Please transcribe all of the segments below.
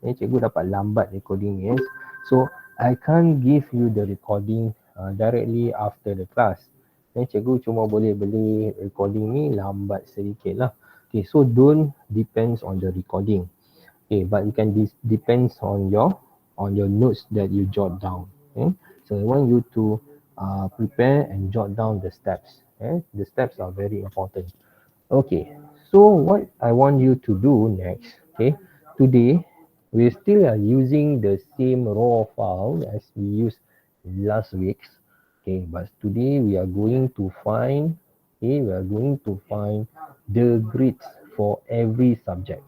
Cikgu dapat lambat recording ni. So I can't give you the recording directly after the class. Cikgu cuma boleh beli recording ni lambat sedikit lah. Okay, so don't depends on the recording. Okay, but you can depends on your notes that you jot down. Okay, so I want you to prepare and jot down the steps. Okay, the steps are very important. Okay, so what I want you to do next, okay, today we still are using the same raw file as we used last week's, okay, but today we are going to find, the grades for every subject.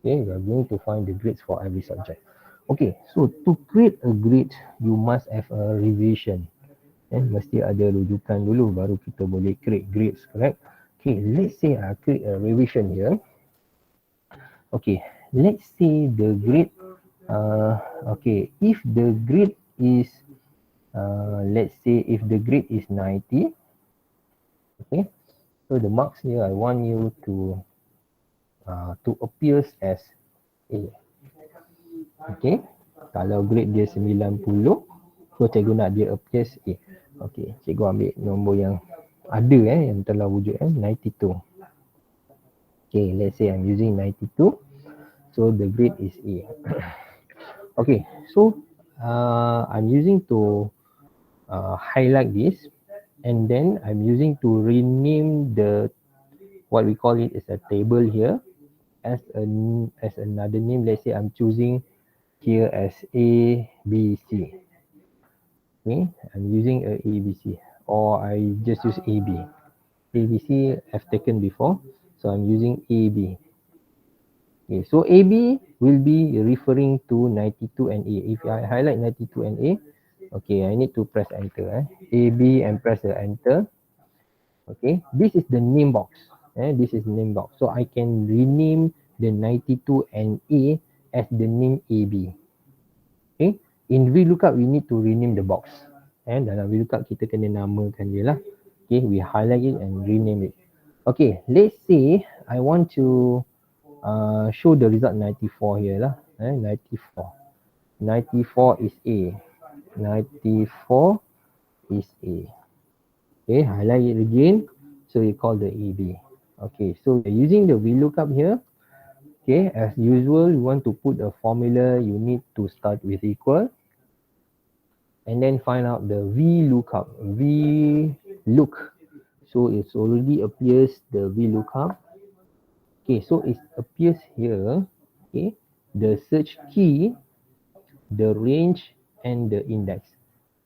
Okay, we are going to find the grades for every subject. Okay, so to create a grade, you must have a revision. Mesti ada rujukan dulu baru kita boleh create grades, correct? Okay, let's say I create a revision here. Okay, let's say the grade, okay, if the grade is, let's say if the grade is 90, okay, so the marks here I want you to appears as A. Okay, kalau grade dia 90, so cikgu nak dia appears A. Okay, cikgu ambil nombor yang ada yang telah wujud 92. Okay, let's say I'm using 92, so the grade is A. Okay, so I'm using to highlight this, and then I'm using to rename the, what we call it is a table here as another name. Let's say I'm choosing here as A, B, C. Okay, I'm using a ABC, or I just use AB. ABC I've taken before, so I'm using AB. Okay, so AB will be referring to 92 and A. If I highlight 92 and A, okay, I need to press enter. AB and press the enter. Okay, this is the name box. This is name box. So I can rename the 92 and A as the name AB. Okay, in VLOOKUP we need to rename the box. Dalam VLOOKUP kita kena namakan dia lah. Okay, we highlight it and rename it. Okay, let's say I want to show the result 94 here lah. 94. 94 is A. 94 is A. Okay, highlight it again. So we call the AB. Okay, so we're using the VLOOKUP here. Okay, as usual, you want to put a formula, you need to start with equal. And then find out the VLOOKUP. VLOOK. So it's already appears the VLOOKUP. Okay, so it appears here. Okay, the search key, the range, and the index.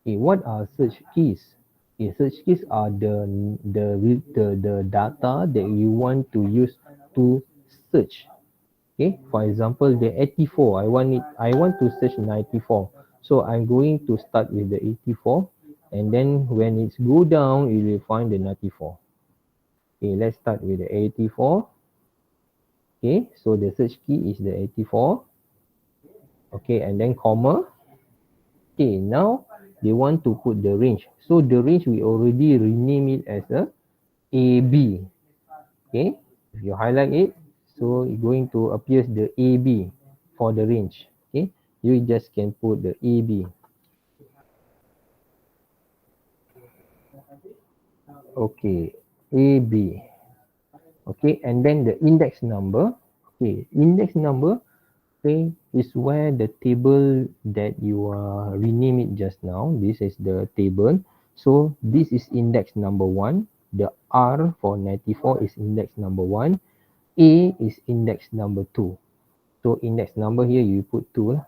Okay, what are search keys? Okay, search keys are the data that you want to use to search. Okay, for example, the 84. I want to search 94. So I'm going to start with the 84, and then when it's go down, you will find the 94. Okay, let's start with the 84. Okay, so the search key is the 84. Okay, and then comma. Okay, now they want to put the range. So the range we already rename it as a AB. Okay, if you highlight it, so it's going to appear the AB for the range. Okay, you just can put the AB. Okay, AB. Okay, and then the index number. Okay, index number, okay, is where the table that you are rename it just now. This is the table. So this is index number 1. The R for 94 is index number 1. A is index number 2. So index number here you put 2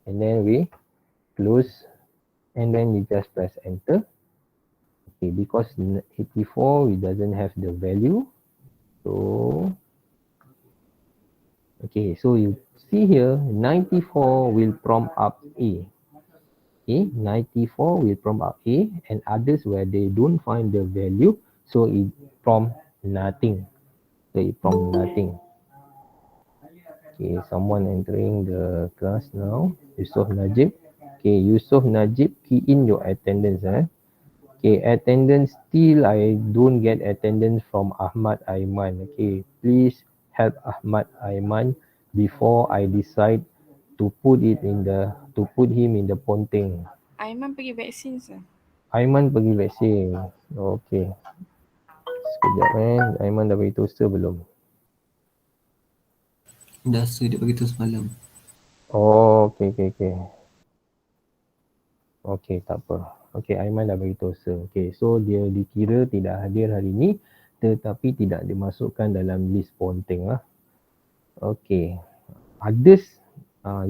and then we close, and then you just press enter. Okay, because 84 it doesn't have the value. So okay, so you see here 94 will prompt up A. Okay, 94 will prompt up A, and others where they don't find the value, so it prompt nothing. So it prompt nothing. Okay, someone entering the class now. Yusof Najib. Okay, Yusof Najib, key in your attendance. Okay, attendance still I don't get attendance from Ahmad Aiman. Okay, please help Ahmad Aiman before I decide to put him in the ponteng. Aiman pergi vaksin sah. Aiman pergi vaksin. Okey. Sekejap Aiman dah bagi toaster belum? Dah dia bagi tu semalam. Oh, okey okey okey. Okey, tak apa. Okey, Aiman dah bagi toaster. Okey, so dia dikira tidak hadir hari ini tetapi tidak dimasukkan dalam list ponteng lah. Okey. Others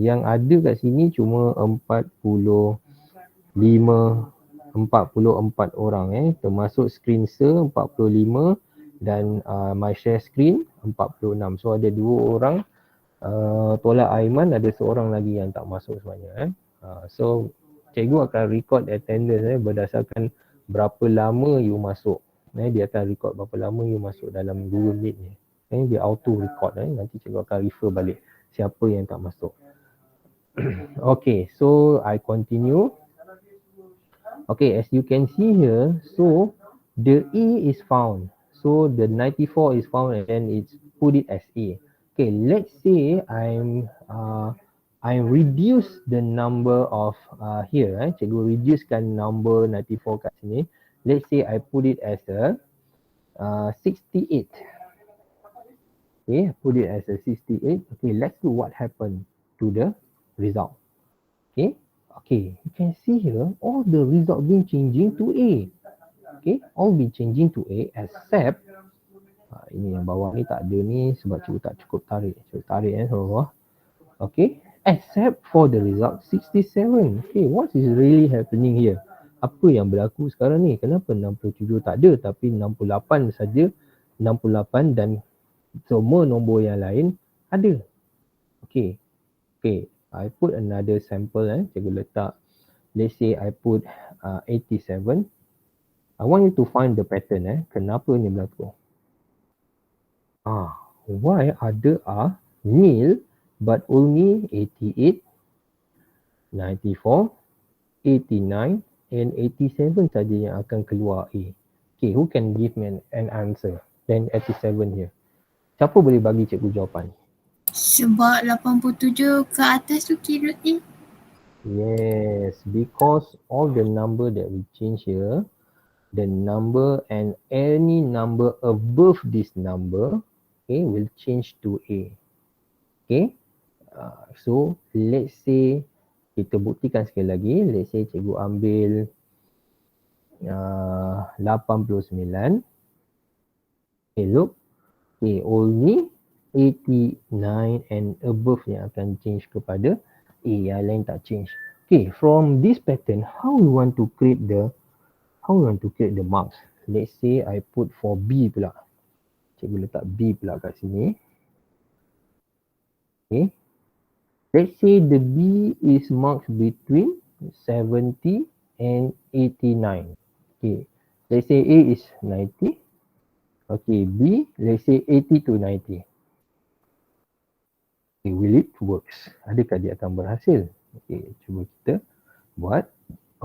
yang ada kat sini cuma 44 orang termasuk screener 45 dan my share screen 46. So ada 2 orang tolak Aiman, ada seorang lagi yang tak masuk sebenarnya. So cikgu akan record attendance berdasarkan berapa lama you masuk. Dia akan record berapa lama you masuk dalam Google Meet ni. Dia auto record. Nanti cikgu akan refer balik siapa yang tak masuk. Okay, so I continue. Okay, as you can see here, so the A is found. So the 94 is found and then it's put it as A. Okay, let's say I reduce the number of here. Cikgu reducekan number 94 kat sini. Let's say I put it as a 68. Okay, put it as a 68. Okay, let's see what happened to the result. Okay, you can see here all the result been changing to A. Okay, all been changing to A except ini yang bawah ni tak ada ni sebab cikgu tak cukup tarik. Cikgu tarik bawah. Okay, except for the result 67. Okay, what is really happening here? Apa yang berlaku sekarang ni? Kenapa 67 tak ada tapi 68 saja, 68 dan semua nombor yang lain ada. Okay, I put another sample cikgu letak. Let's say I put 87. I want you to find the pattern kenapa ni berlaku. Why other are nil but only 88, 94, 89 and 87 saja yang akan keluar A. Okay, who can give me an answer? Then 87 here. Siapa boleh bagi cikgu jawapan? Sebab 87 ke atas tu kira A. Yes, because all the number that we change here, the number and any number above this number, okay, will change to A. Okay, so let's say kita buktikan sekali lagi. Let's say cikgu ambil 89. Okay, look. Okay, only 89 and above yang akan change kepada A, yang lain tak change. Okay, from this pattern, how we want to create the marks? Let's say I put for B pula. Cikgu letak B pula kat sini. Okay. Let's say the B is marked between 70 and 89. Okay. Let's say A is 90. Okay, B, let's say 80 to 90. Okay, will it works? Adakah dia akan berhasil? Okay, cuba kita buat.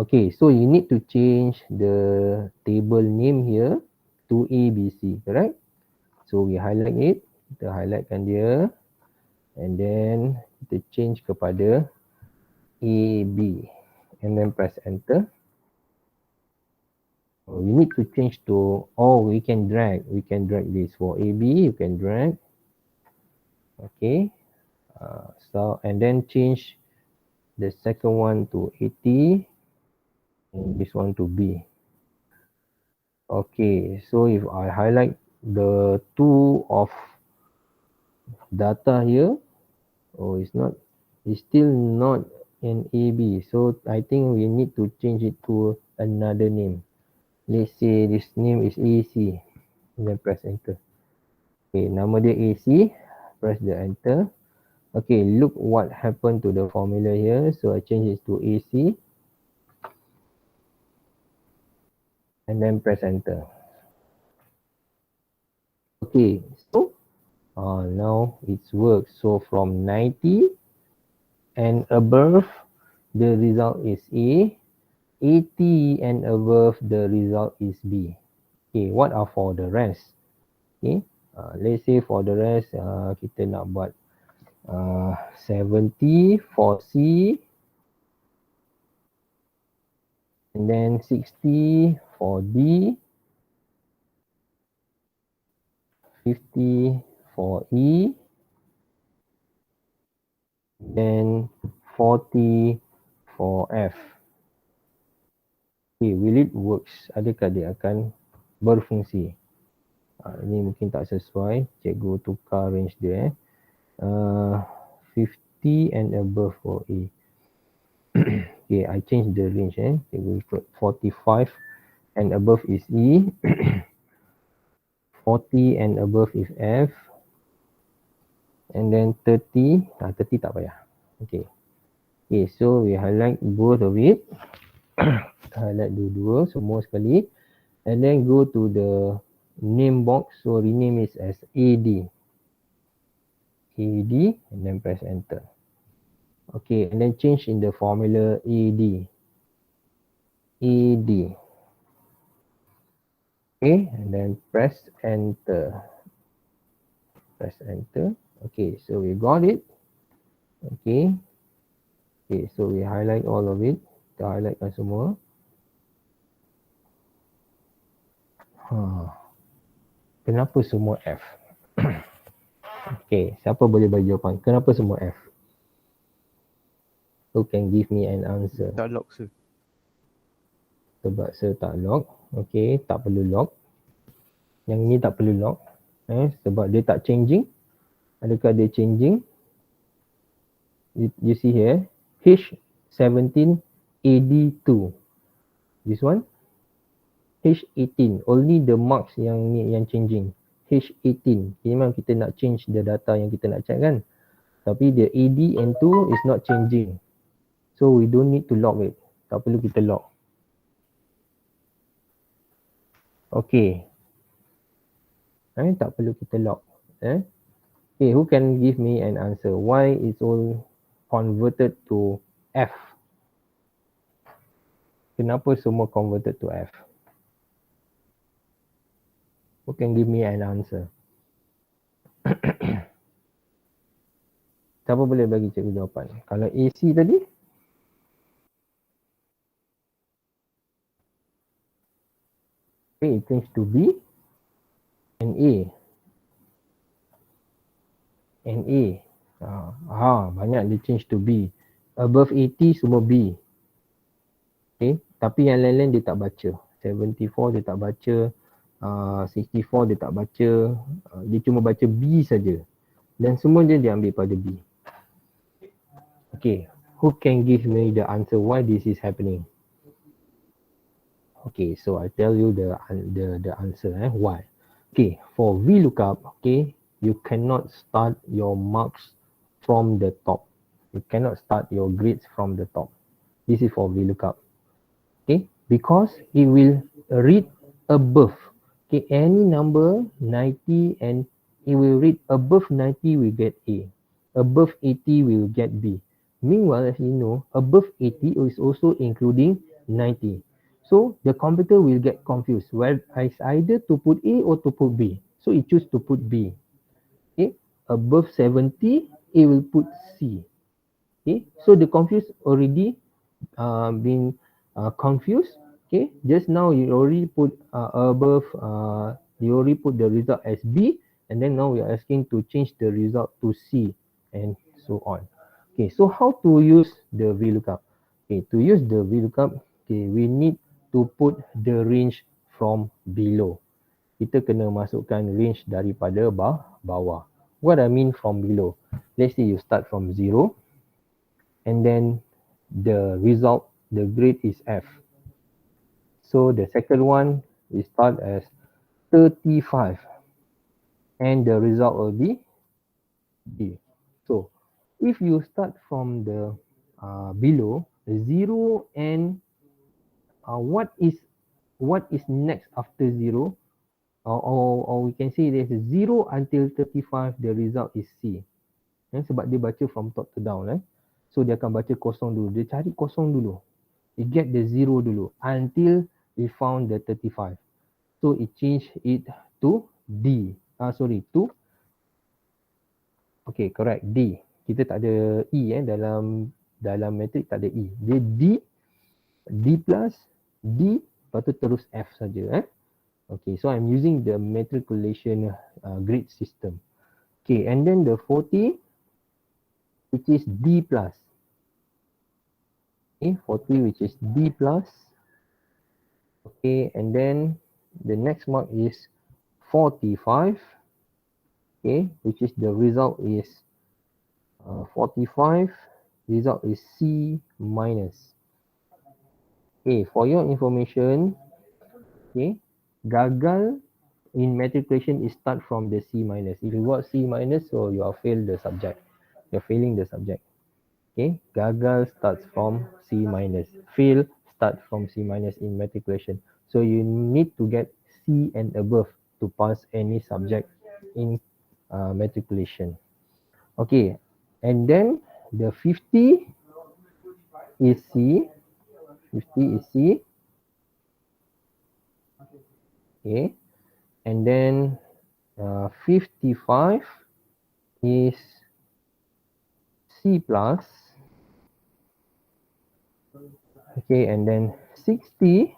Okay, so you need to change the table name here to ABC, correct? So we highlight it, kita highlightkan dia and then kita change kepada AB and then press enter. We need to change to, we can drag this for AB, you can drag. Okay, so and then change the second one to 80 and this one to B. Okay, so if I highlight the two of data here, it's still not an AB. So I think we need to change it to another name. Let's say this name is AC. And then press enter. Okay, nama dia AC. Press the enter. Okay, look what happened to the formula here. So I change it to AC. And then press enter. Okay, so now it's worked. So from 90 and above, the result is A. 80 and above, the result is B. Okay, what are for the rest? Okay, let's say for the rest, kita nak buat 70 for C, and then 60 for D, 50 for E, then 40 for F. Okay, will it works? Adakah dia akan berfungsi? Ini mungkin tak sesuai. Cikgu tukar range dia. 50 and above for A. Okay, I change the range. Cikgu ikut 45 and above is E. 40 and above is F. And then 30. 30 tak payah. Okay. Okay, so we highlight both of it. Highlight dua-dua semua sekali. And then go to the name box. So rename it as AD. AD and then press enter. Okay, and then change in the formula AD. AD. Okay, and then press enter. Press enter. Okay, so we got it. Okay. Okay, so we highlight all of it. Kita highlightkan semua. Kenapa semua F? Okay, siapa boleh bagi jawapan? Kenapa semua F? Who can give me an answer? Tak lock sir. Sebab saya tak lock. Okay, tak perlu lock. Yang ni tak perlu lock. Sebab dia tak changing. Adakah dia changing? You see here. H17 AD2. This one. H18. Only the marks yang ni yang changing. H18. Memang kita nak change the data yang kita nak check kan. Tapi the AD and 2 is not changing. So we don't need to lock it. Tak perlu kita lock. Okay. Tak perlu kita lock. Okay, who can give me an answer? Why it's all converted to F? Kenapa semua converted to F? Who can give me an answer? Siapa boleh bagi cikgu jawapan? Kalau AC tadi? Okay, it change to B and A. And A. Banyak dia change to B. Above 80 semua B. Okay, tapi yang lain-lain dia tak baca. 74 dia tak baca. 64 dia tak baca. Dia cuma baca B saja. Dan semua dia ambil pada B. Okay, who can give me the answer why this is happening? Okay, so I tell you the answer. Why? Okay, for VLOOKUP, okay, you cannot start your marks from the top. You cannot start your grades from the top. This is for VLOOKUP. Okay, because it will read above. Okay, any number 90 and it will read above 90 we get A. Above 80 we will get B. Meanwhile, as you know, above 80 is also including 90. So the computer will get confused. Well, it's either to put A or to put B. So it choose to put B. Okay, above 70, it will put C. Okay, so the confused already been confused. Okay, just now you already put above, you already put the result as B, and then now we are asking to change the result to C, and so on. Okay, so how to use the VLOOKUP? Okay, to use the VLOOKUP, okay, we need to put the range from below. Kita kena masukkan range daripada bawah. What I mean from below? Let's say you start from 0, and then the result, the grade is F. So the second one, we start as 35, and the result will be D. So if you start from the below 0 and what is next after 0, or we can say there's 0 until 35, the result is C. Sebab dia baca from top to down. So dia akan baca kosong dulu. Dia cari kosong dulu. He get the 0 dulu until we found the 35. So it change it to D. To okay, correct, D. kita tak ada E dalam matrik tak ada E. Dia D plus, D, lepas tu terus F saja. Okay, so I'm using the matriculation grade system. Okay, and then the 40, which is D plus. Okay, 40, which is D plus. Okay, and then the next mark is 45. Okay, which is the result is 45. Result is C minus. Okay, for your information, okay, gagal in matriculation is start from the C minus. If you got C minus, so you are failed the subject. You're failing the subject. Okay, gagal starts from C minus. Fail starts from C minus in matriculation. So you need to get C and above to pass any subject in matriculation. Okay, and then the 50 is C. 50 is C. Okay, and then 55 is C plus. Okay, and then 60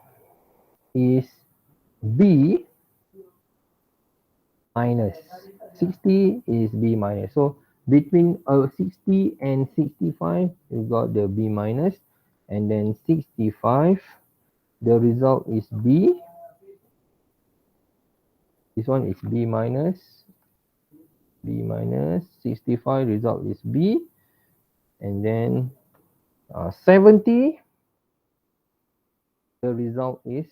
is B minus. 60 is B minus. So between 60 and 65, you got the B minus, and then 65, the result is B. This one is B minus. B minus. 65 result is B, and then 70, the result is,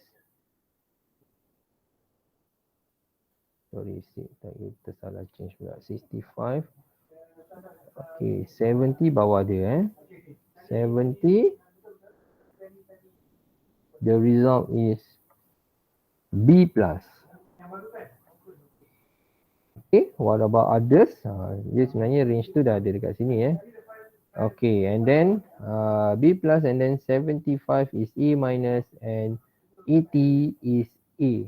sorry, kita salah change pula. 65. Okay, 70 bawah dia 70, the result is B plus. Okay, what about others? Dia sebenarnya range tu dah ada dekat sini Okay, and then B plus, and then 75 is A minus, and 80 is A.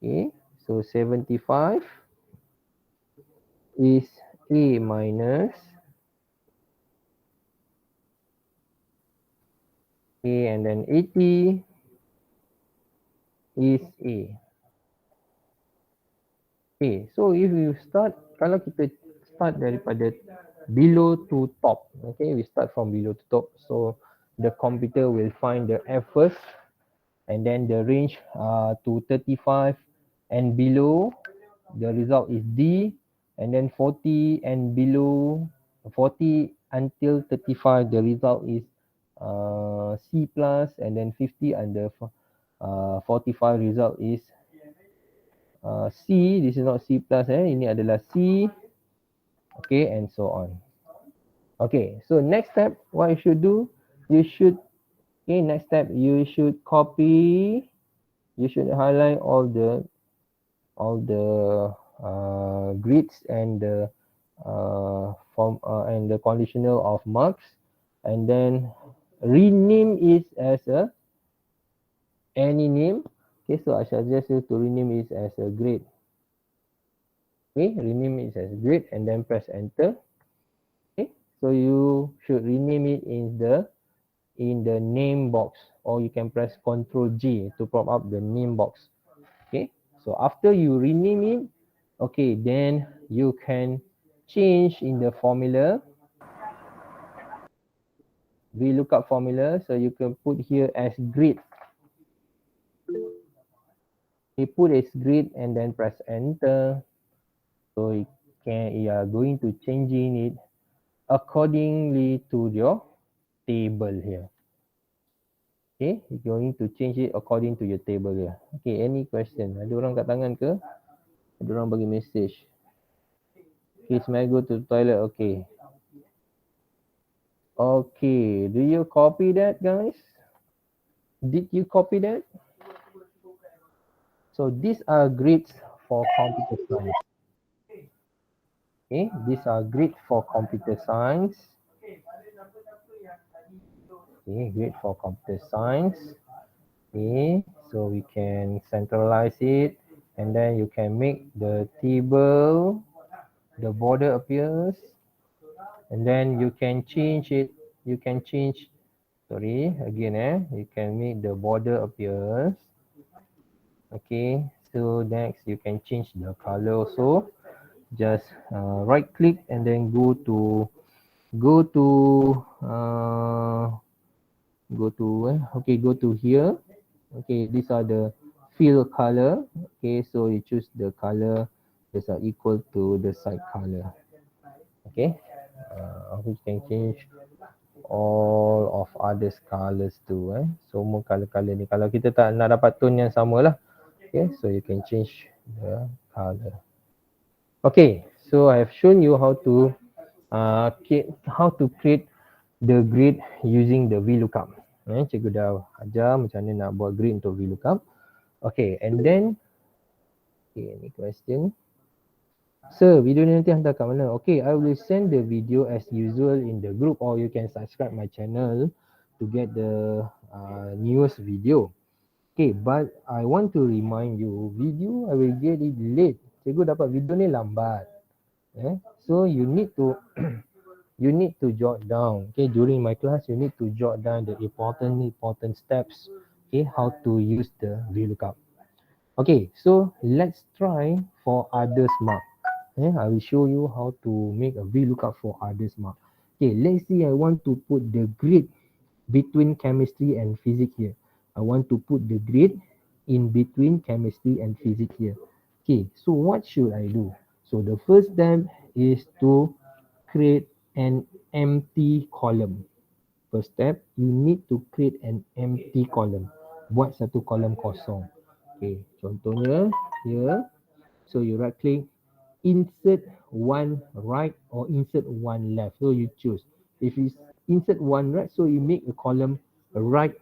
Okay, so 75 is A minus. Okay, and then 80 is A. Okay, so if you start, kalau kita start daripada below to top, okay, we start from below to top. So the computer will find the F first, and then the range to 35 and below, the result is D, and then 40 and below, 40 until 35, the result is C plus, and then 50 under 45, result is C. This is not C plus ini adalah C. Okay, and so on. Okay, so next step, what you should do, you should, okay, next step, you should copy, you should highlight all the grids and the form and the conditional of marks, and then rename it as any name. Okay, so I suggest you to rename it as a grade. Okay, rename it as grade, and then press enter. Okay, so you should rename it in the name box, or you can press Ctrl J to pop up the name box. Okay, so after you rename it, okay, then you can change in the formula, VLOOKUP formula. So you can put here as grid. You put as grid and then press enter. So you are going to changing it accordingly to your table here. Okay, you're going to change it according to your table here. Okay, any question? Ada orang kat tangan ke? Ada orang bagi message. Okay, may I go to the toilet? Okay. Okay, do you copy that, guys? Did you copy that? So these are grades for computer science. Okay, these are grades for computer science. Okay, grade for computer science. Okay, so we can centralize it, and then you can make the table, the border appears, and then you can change it. You can change. Sorry, again, you can make the border appears. Okay, so next you can change the color also. Just right click and then go to uh, go to here. Okay, these are the fill color. Okay, so you choose the color that are equal to the side color. Okay, we can change all of others colors too. Semua color-color ni. Kalau kita tak nak dapat tone yang sama lah. Okay, so you can change the color. Okay, so I have shown you how to create the grid using the VLOOKUP. Cikgu dah ajar macam mana nak buat grid untuk VLOOKUP. Okay, and then any question? Sir, video ni nanti hantar kat mana? Okay, I will send the video as usual in the group, or you can subscribe my channel to get the newest video. Okay, but I want to remind you, video I will get it late. Cikgu dapat video ni lambat. So you need to you need to jot down. Okay, during my class you need to jot down the important steps. Okay, how to use the VLOOKUP. Okay, so let's try for others mark. I will show you how to make a VLOOKUP for others mark. Okay, let's see. I want to put the grid between chemistry and physics here. I want to put the grid in between chemistry and physics here. Okay, so what should I do? So the first step is to create an empty column. First step, you need to create an empty column. Buat satu kolom kosong. Okay, contohnya here. So you right click, insert one right or insert one left. So you choose. If you insert one right, so you make a column right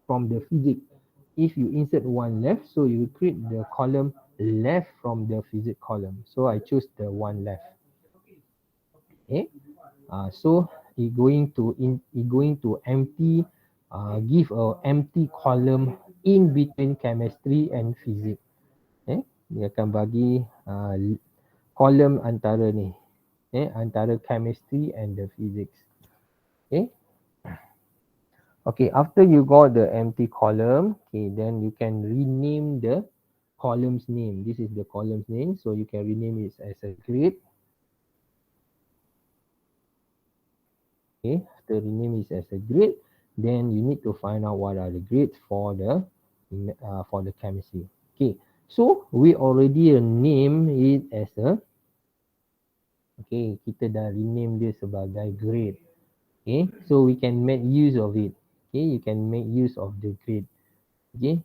from the physics. If you insert one left, so you create the column left from the physics column. So I choose the one left. Okay. So it going to empty, give a empty column in between chemistry and physics. Dia akan bagi kolom antara ni, antara chemistry and the physics. Okay, after you got the empty column, okay, then you can rename the column's name. This is the column's name, so you can rename it as a grid. Okay, after rename it as a grid, then you need to find out what are the grids for the chemistry. Okay, so we already name it as a, okay, kita dah rename dia sebagai grid. Okay, so we can make use of it. Okay, you can make use of the grid. Okay,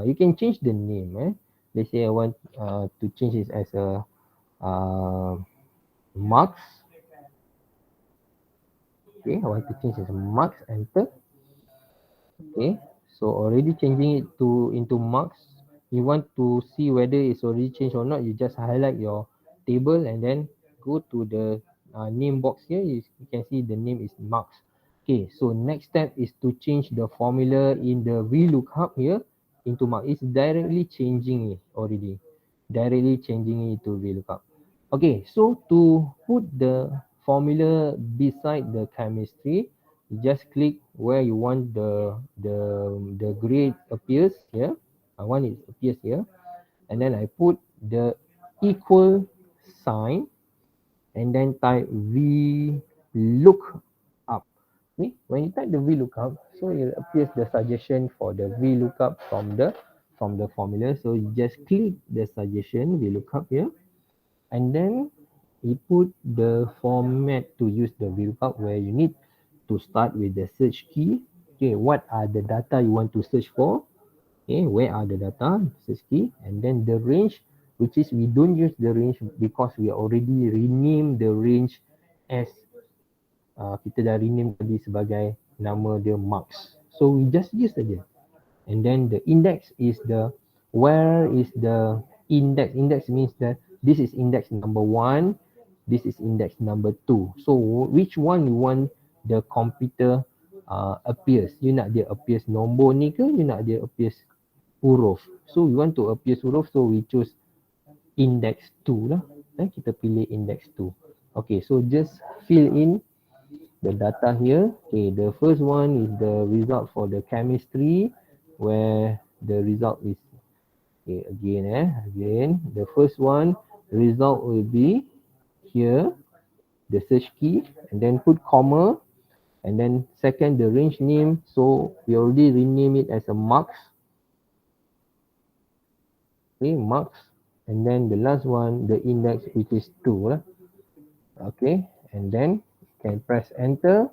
you can change the name. Let's say I want to change it as a marks. Okay, I want to change it as marks. Enter. Okay, so already changing it into marks. You want to see whether it's already changed or not, you just highlight your table and then go to the name box here. You can see the name is marks. Okay, so next step is to change the formula in the VLOOKUP here into mark. It's directly changing it already. Directly changing it to VLOOKUP. Okay, so to put the formula beside the chemistry, you just click where you want the grade appears here. I want it appears here, and then I put the equal sign and then type VLOOKUP. Okay, when you type the VLOOKUP, so it appears the suggestion for the VLOOKUP from the formula. So you just click the suggestion VLOOKUP here, and then you put the format to use the VLOOKUP, where you need to start with the search key. Okay, what are the data you want to search for? Okay, where are the data? Search key, and then the range, which is we don't use the range because we already renamed the range as kita dah rename tadi sebagai nama dia marks. So we just use saja. And then the index is the, where is the index? Index means that this is index number 1, this is index number 2. So which one you want the computer appears? You nak dia appears nombor ni ke you nak dia appears huruf? So we want to appears huruf, so we choose index 2 lah. Kita pilih index 2. Okay, so just fill in the data here. Okay, the first one is the result for the chemistry, where the result is, okay, again, the first one, result will be here, the search key, and then put comma, and then second, the range name. So we already rename it as a marks. Okay, marks. And then the last one, the index, which is 2 lah. Okay, and then you can press enter.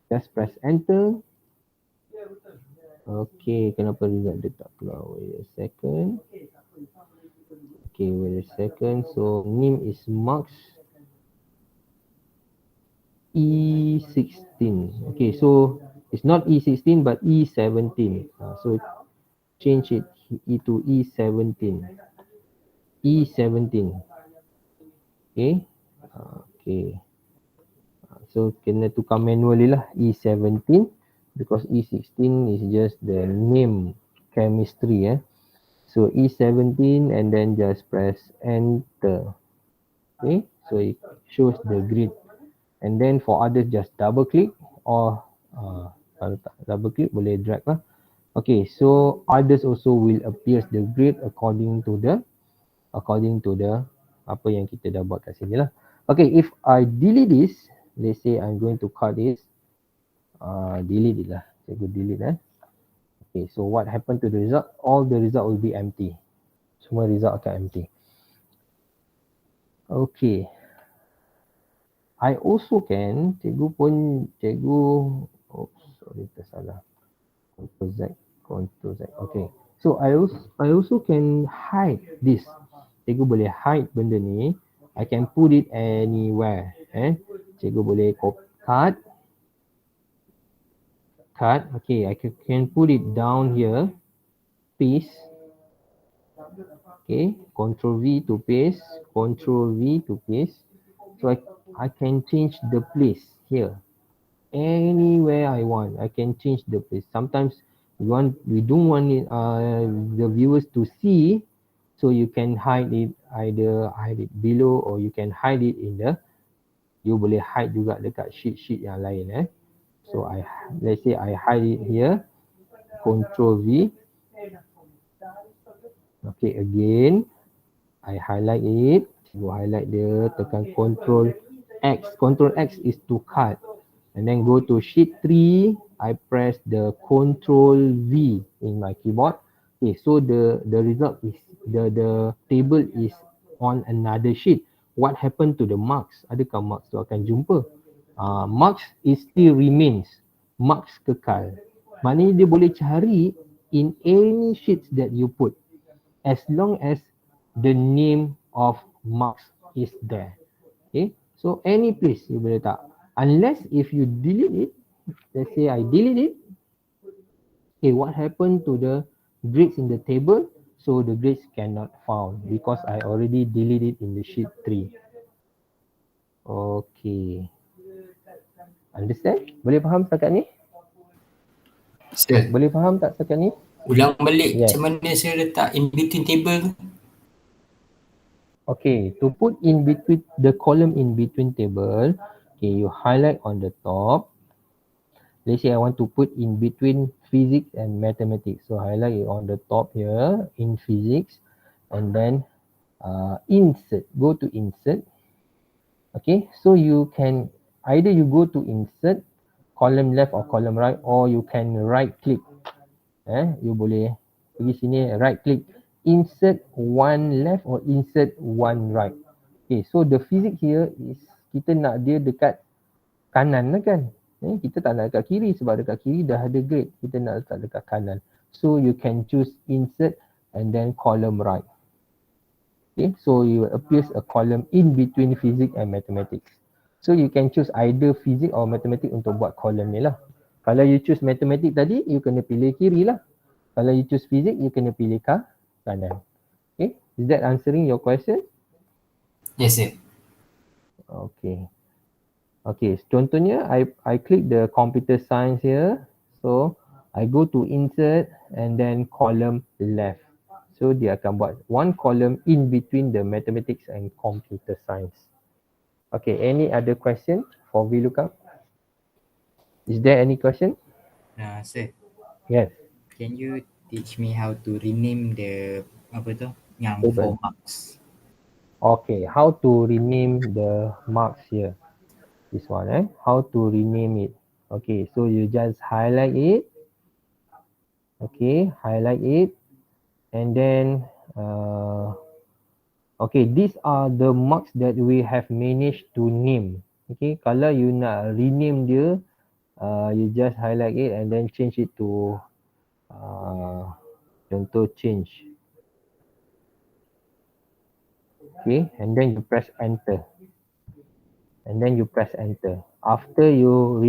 Just press enter. Okay, kenapa result dia tak keluar? Wait a second. Okay, wait a second. So name is marks E16. Okay, so it's not E16 but E17. So change it to E17. E17. Okay. Okay. So kena tukar manually lah E17 because E16 is just the name chemistry. So E17 and then just press enter. Okay. So it shows the grid. And then for others just double click or kalau tak double click boleh drag lah. Okay, so others also will appear the grid according to the apa yang kita dah buat kat sini lah. Okay, if I delete this, let's say I'm going to cut this, delete it lah. Saya go delete. Okay, so what happened to the result? All the result will be empty. Semua result akan empty. Okay. I also can, cikgu, oops, sorry tersalah. Control Z, Control Z. Okay. So I also can hide this. Cikgu boleh hide benda ni. I can put it anywhere. Cikgu boleh cut. Okay, I can put it down here. Paste. Okay, Control V to paste. Control V to paste. So I can change the place here. Anywhere I want, I can change the place. Sometimes we don't want it, the viewers to see, so you can hide it, either hide it below or you can hide it in the, you boleh hide juga dekat sheet yang lain. So let's say I hide it here. Control V. Okay, again I highlight it. Go highlight dia, tekan Control X. Control X is to cut. And then go to sheet 3. I press the Control V in my keyboard. Okay, so the result is the table is on another sheet. What happened to the marks? Adakah marks tu akan jumpa? Marks is still remains. Marks kekal. Maknanya dia boleh cari in any sheets that you put, as long as the name of marks is there. Okay, so any place you boleh tak. Unless if you delete it, let's say I delete it, okay, what happened to the grades in the table? So the grades cannot found because I already deleted it in the sheet 3. Okay, understand? Boleh faham setakat ni? Sir, Boleh faham tak setakat ni? ulang balik Yes. macam mana saya letak in between table tu? Okay, to put in between the column in between table, okay, you highlight on the top. Let's say I want to put in between physics and mathematics. So highlight it on the top here in physics, and then insert. Go to insert. Okay, so you can either you go to insert, column left or column right, or you can right click. You boleh pergi sini right click, insert one left or insert one right. Okay, so the physics here is kita nak dia dekat kanan lah kan. Kita tak nak dekat kiri sebab dekat kiri dah ada grade. Kita nak letak dekat kanan. So you can choose insert and then column right. Okay, so you appears a column in between physics and mathematics. So you can choose either physics or mathematics untuk buat column ni lah. Kalau you choose mathematics tadi, you kena pilih kiri lah. Kalau you choose physics, you kena pilih kanan. Okay, is that answering your question? Yes, sir. Okay. Okay, contohnya I click the computer science here. So I go to insert and then column left. So dia akan buat one column in between the mathematics and computer science. Okay, any other question for VLOOKUP? Is there any question? Sir, Yes. can you teach me how to rename the apa tu yang Table. 4 marks? Okay, how to rename the marks here? This one, how to rename it? Okay, so you just highlight it. Okay, highlight it, and then okay, these are the marks that we have managed to name. Okay, kalau you nak rename dia, you just highlight it and then change it to contoh change. Okay, and then you press enter. And then you press enter. After you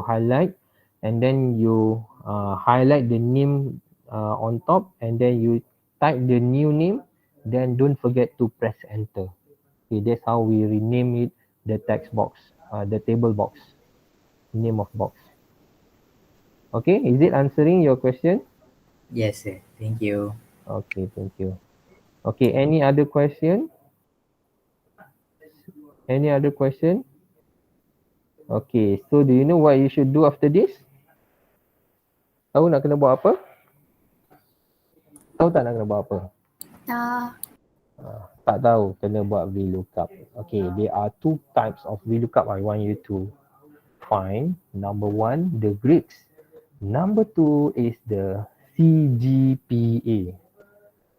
highlight, and then you highlight the name on top, and then you type the new name. Then don't forget to press enter. Okay, that's how we rename it. The text box, the table box, name of box. Okay, is it answering your question? Yes, sir. Thank you. Okay, thank you. Okay, any other question? Any other question? Okay, so do you know what you should do after this? Tahu nak kena buat apa? Tahu tak nak kena buat apa? Tak. Tak tahu, kena buat VLOOKUP. Okay, there are two types of VLOOKUP I want you to find. Number one, the grades. Number two is the CGPA.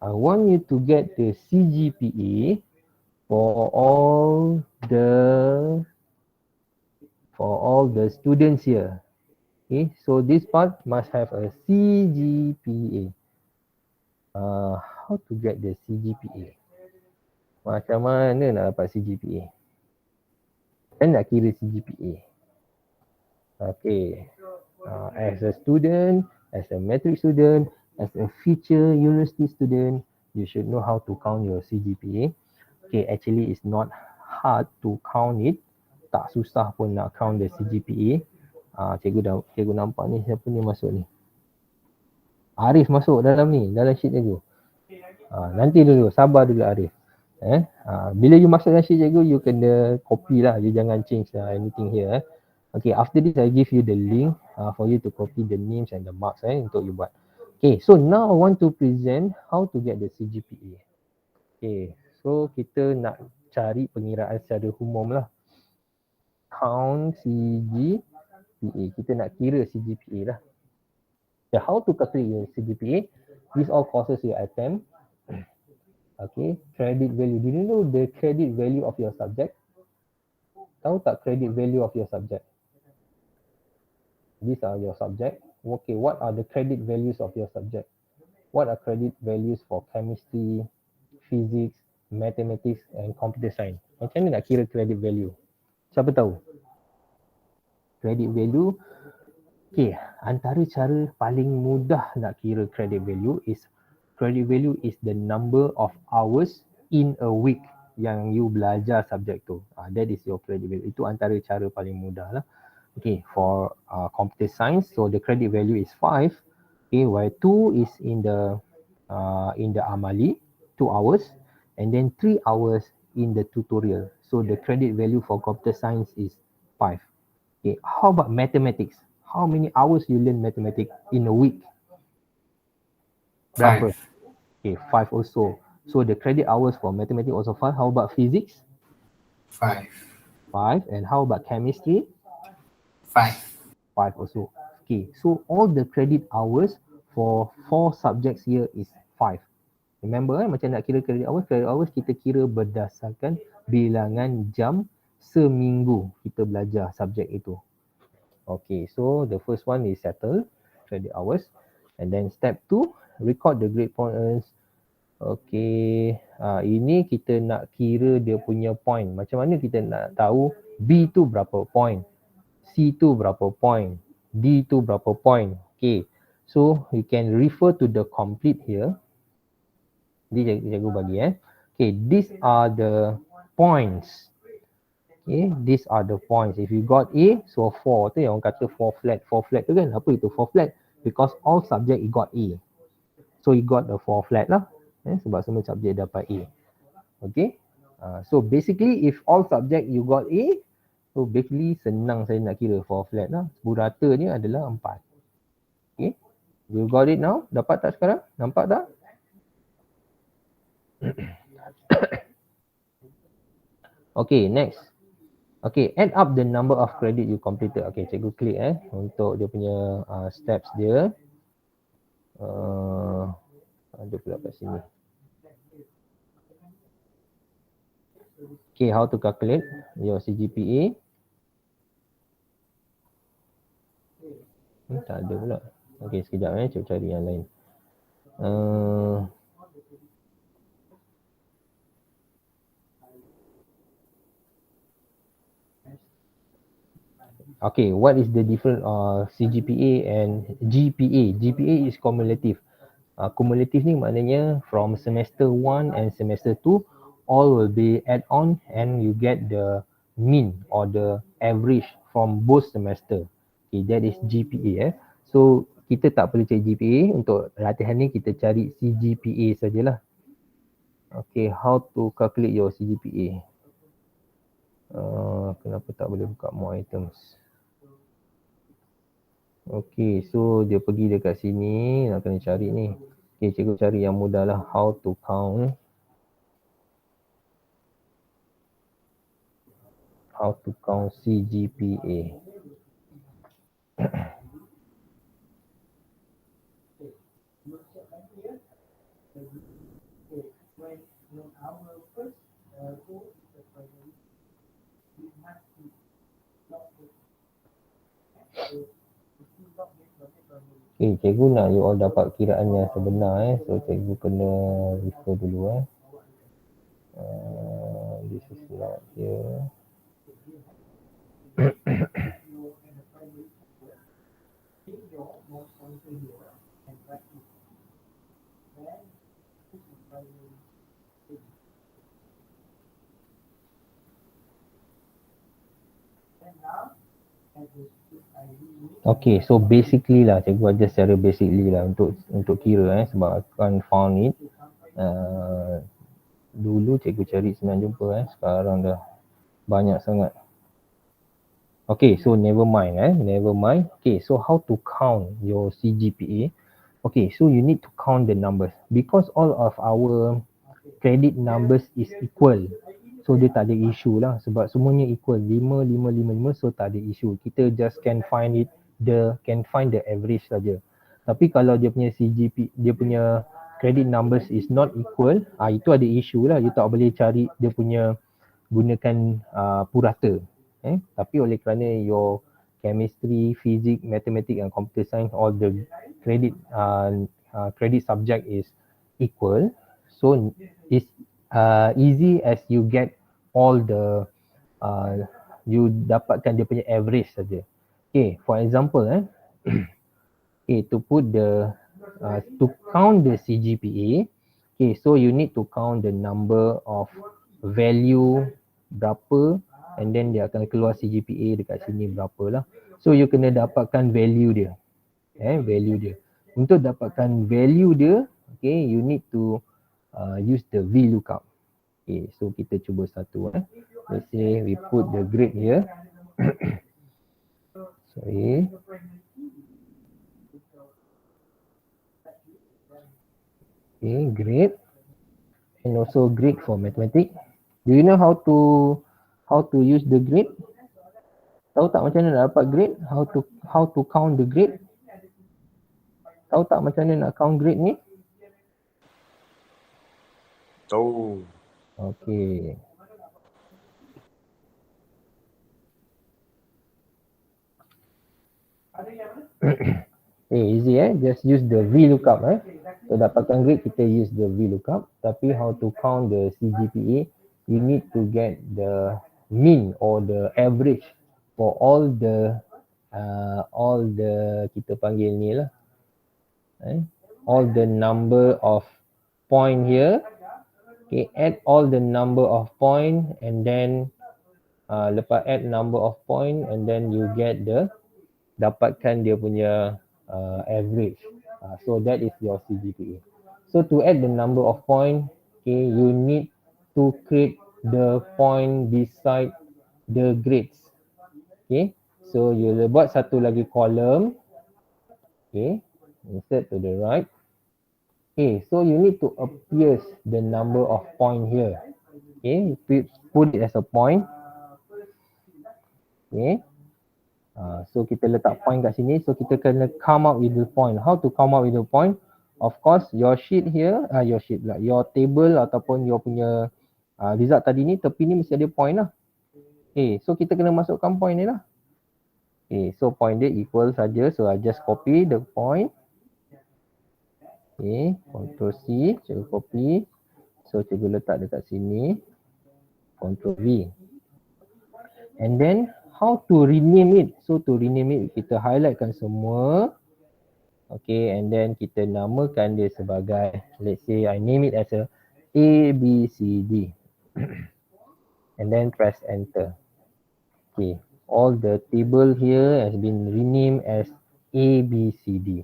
I want you to get the CGPA for all the students here. Okay, so this part must have a CGPA. How to get the CGPA? Macam mana nak dapat CGPA? Kan nak kira CGPA. Okay. As a student, as a matric student, as a future university student, you should know how to count your CGPA. Okay, actually it's not hard to count it. Tak susah pun nak count the CGPA. Cikgu nampak ni, siapa ni masuk ni? Arif masuk dalam ni, dalam sheet cikgu. Nanti dulu, sabar dulu Arif. Bila you masuk dalam sheet cikgu, you kena copy lah. You jangan change anything here. Okay, after this I give you the link for you to copy the names and the marks untuk you buat. Okay, so now I want to present how to get the CGPA. Okay, so kita nak cari pengiraan secara umum lah. Count CGPA. Kita nak kira CGPA lah. Yeah, how to calculate your CGPA? These all courses you attempt. Okay, credit value. Do you know the credit value of your subject? Tahu tak credit value of your subject? These are your subject. Okay, what are the credit values of your subject? What are credit values for chemistry, physics, mathematics and computer science? Macam mana nak kira credit value? Siapa tahu? Credit value. Okay, antara cara paling mudah nak kira credit value is the number of hours in a week yang you belajar subjek tu. That is your credit value. Itu antara cara paling mudah lah. Okay, for computer science, so the credit value is 5. Okay, while 2 is in the amali, 2 hours, and then 3 hours in the tutorial. So the credit value for computer science is 5. Okay, how about mathematics? How many hours you learn mathematics in a week? Berapa? 5. Okay, 5 also. So the credit hours for mathematics also 5. How about physics? 5. 5. And how about chemistry? 5. 5 also. Okay, so all the credit hours for 4 subjects here is 5. Remember macam nak kira credit hours kita kira berdasarkan bilangan jam seminggu kita belajar subjek itu. Okay, so the first one is settle credit hours, and then step 2, record the grade points. Okay, ini kita nak kira dia punya point. Macam mana kita nak tahu B tu berapa point, C tu berapa point, D tu berapa point. Okay, so you can refer to the complete here. Dia cikgu bagi Okay, these are the points. Okay, these are the points. If you got A, so 4 tu yang orang kata 4 flat. 4 flat tu kan, apa itu 4 flat? Because all subject you got A. So you got the 4 flat lah. Sebab semua subjek dapat A. Okay. So basically if all subject you got A, so basically senang saya nak kira for flat lah. Burata ni adalah 4. Okay. You got it now? Dapat tak sekarang? Nampak tak? Okay, next. Okay, add up the number of credit you completed. Okay, cikgu klik untuk dia punya steps dia. Ada pula kat sini. Okay, how to calculate your CGPA. Tak ada pula. Okay, sekejap cuba cari yang lain. Okay, what is the difference CGPA and GPA? GPA is cumulative. Cumulative ni maknanya from semester 1 and semester 2 all will be add on and you get the mean or the average from both semester. Okay, that is GPA. So kita tak perlu cari GPA, untuk latihan ni kita cari CGPA sajalah. Okay, how to calculate your CGPA? Kenapa tak boleh buka more items? Okay, so dia pergi dekat sini, nak kena cari ni. Okay, cikgu cari yang mudah lah. How to count. How to count CGPA. Okay, cikgu nak you all dapat kiraan yang sebenar so cikgu kena refer dulu this is not here. Okay, so basically lah, cikgu ajar secara basically lah untuk kira sebab akan found it. Dulu cikgu cari senang jumpa sekarang dah banyak sangat. Okay, so never mind never mind. Okay, so how to count your CGPA? Okay, so you need to count the numbers because all of our credit numbers is equal. So dia tak ada issue lah sebab semuanya equal 5, 5, 5, 5, so tak ada issue. Kita just can find the average saja. Tapi kalau dia punya CGP, dia punya credit numbers is not equal, itu ada issue lah. You tak boleh cari dia punya gunakan purata. Tapi oleh kerana your chemistry, physics, mathematics and computer science all the credit subject is equal, so it's easy as you get all the you dapatkan dia punya average saja. Okay, for example okay, to put the to count the CGPA, okay, so you need to count the number of value berapa and then dia akan keluar CGPA dekat sini berapa lah. So you kena dapatkan value dia. Value dia. Untuk dapatkan value dia, okay, you need to use the VLOOKUP. Okay, so kita cuba satu. Let's say we put the grade here. Sorry. Okay, grade. And also grade for mathematics. Do you know how to use the grade? Tahu tak macam mana nak dapat grade? How to count the grade? Tahu tak macam mana nak count grade ni? Tahu. Okay. Easy just use the VLOOKUP So dapatkan grade kita use the VLOOKUP. Tapi how to count the CGPA, you need to get the mean or the average for all the kita panggil ni lah all the number of point here. Okay, add all the number of point and then lepas add number of point and then you get the dapatkan dia punya average. So that is your CGPA. So to add the number of point, okay, you need to create the point beside the grades. Okay, so you buat satu lagi column. Okay, insert to the right. Okay, so you need to appear the number of point here. Okay, put it as a point. Okay, so kita letak point kat sini. So kita kena come up with the point. How to come up with the point? Of course, your sheet here, your table ataupun your punya result tadi ni, tepi ni mesti ada point lah. Okay, so kita kena masukkan point ni lah. Okay, so point dia equal saja. So I just copy the point. Okay, Ctrl C, cikgu copy. So cikgu letak dekat sini. Ctrl V. And then how to rename it? So to rename it, kita highlightkan semua. Okay, and then kita namakan dia sebagai, let's say I name it as A, B, C, D. And then press enter. Okay, all the table here has been renamed as A, B, C, D.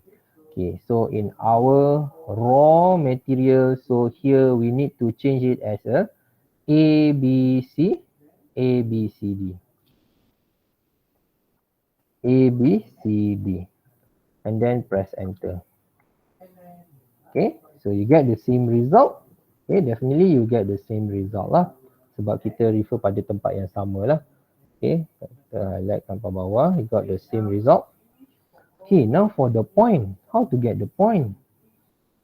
Okay, so in our raw material, so here we need to change it as A, B, C, A, B, C, D. A, B, C, D. And then press enter. Okay, so you get the same result. Okay, definitely you get the same result lah. Sebab kita refer pada tempat yang sama lah. Okay, kita highlight tanpa bawah, you got the same result. Okay, now for the point. How to get the point?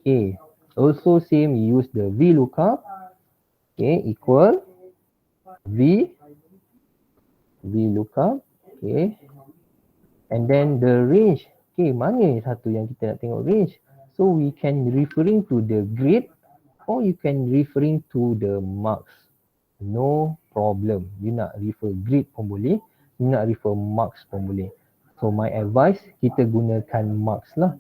Okay, also same, you use the VLOOKUP. Okay, equal VLOOKUP. Okay, and then the range. Okay, mana satu yang kita nak tengok range? So we can referring to the grade or you can referring to the marks. No problem. You nak refer grade pun boleh, you nak refer marks pun boleh. So my advice, kita gunakan marks lah.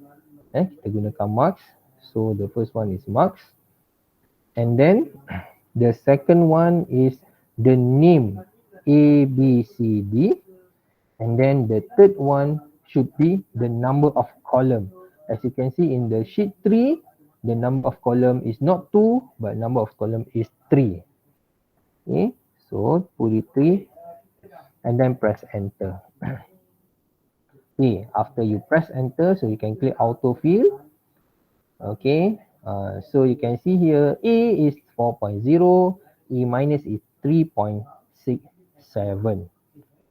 Kita gunakan marks. So the first one is marks. And then the second one is the name A, B, C, D. And then the third one should be the number of column. As you can see in the sheet 3, the number of column is not 2, but number of column is 3. Okay, so put it 3 and then press enter. Okay, after you press enter, so you can click autofill. Okay, so you can see here A is 4.0, E minus is 3.67.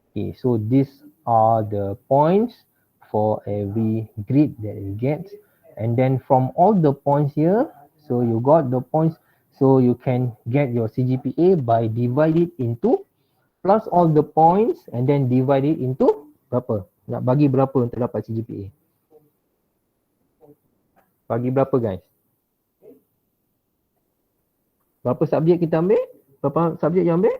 Okay, so these are the points for every grade that you get. And then from all the points here, so you got the points, so you can get your CGPA by divide it into plus all the points and then divide it into berapa? Nak bagi berapa untuk dapat CGPA? Bagi berapa guys? Berapa subjek kita ambil? Berapa subjek yang ambil?